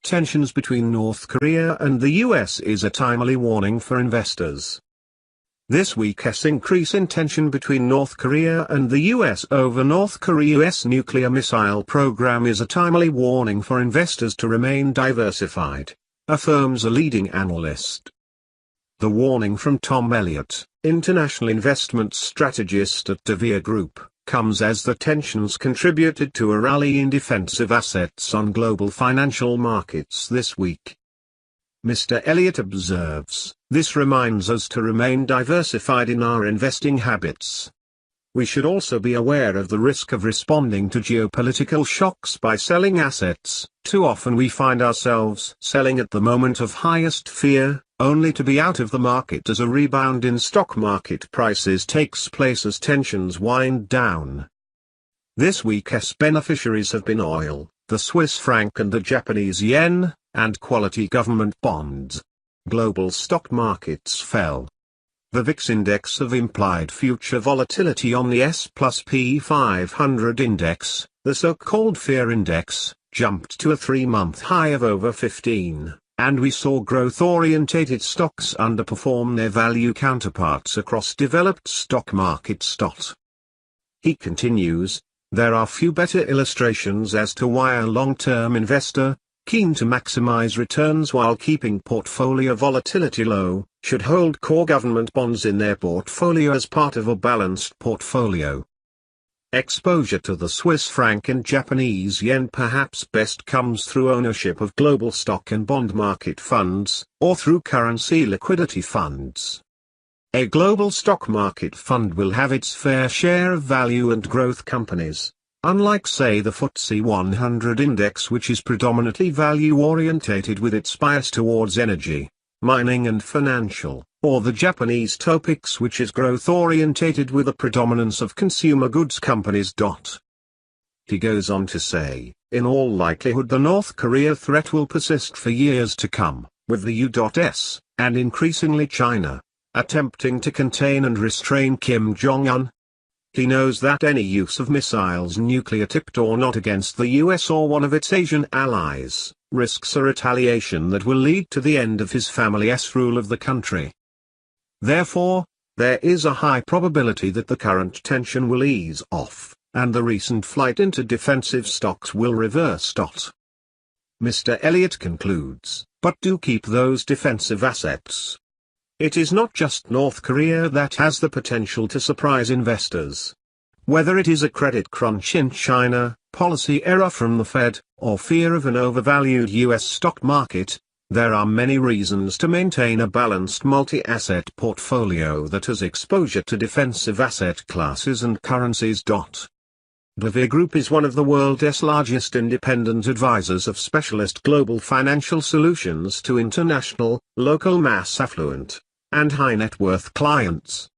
tensions between North Korea and the US is a timely warning for investors. This week's increase in tension between North Korea and the US over North Korea's nuclear missile program is a timely warning for investors to remain diversified, affirms a leading analyst. The warning from Tom Elliott, international investment strategist at Devere Group, comes as the tensions contributed to a rally in defensive assets on global financial markets this week. Mr. Elliott observes, "This reminds us to remain diversified in our investing habits. We should also be aware of the risk of responding to geopolitical shocks by selling assets. Too often we find ourselves selling at the moment of highest fear, only to be out of the market as a rebound in stock market prices takes place as tensions wind down." This week's beneficiaries have been oil, the Swiss franc and the Japanese yen, and quality government bonds. Global stock markets fell. The VIX index of implied future volatility on the S+P 500 index, the so-called fear index, jumped to a 3-month high of over 15, and we saw growth-orientated stocks underperform their value counterparts across developed stock markets. He continues, "There are few better illustrations as to why a long-term investor, keen to maximize returns while keeping portfolio volatility low, should hold core government bonds in their portfolio as part of a balanced portfolio." Exposure to the Swiss franc and Japanese yen perhaps best comes through ownership of global stock and bond market funds, or through currency liquidity funds. A global stock market fund will have its fair share of value and growth companies, unlike say the FTSE 100 index, which is predominantly value-orientated with its bias towards energy, mining and financial, or the Japanese TOPIX, which is growth-orientated with a predominance of consumer goods companies. He goes on to say, "In all likelihood the North Korea threat will persist for years to come, with the U.S., and increasingly China, attempting to contain and restrain Kim Jong-un. He knows that any use of missiles, nuclear-tipped or not, against the US or one of its Asian allies, risks a retaliation that will lead to the end of his family's rule of the country. Therefore, there is a high probability that the current tension will ease off, and the recent flight into defensive stocks will reverse." Mr. Elliott concludes, "But do keep those defensive assets. It is not just North Korea that has the potential to surprise investors. Whether it is a credit crunch in China, policy error from the Fed, or fear of an overvalued US stock market, there are many reasons to maintain a balanced multi-asset portfolio that has exposure to defensive asset classes and currencies." Devere Group is one of the world's largest independent advisors of specialist global financial solutions to international, local mass affluent, and high net worth clients.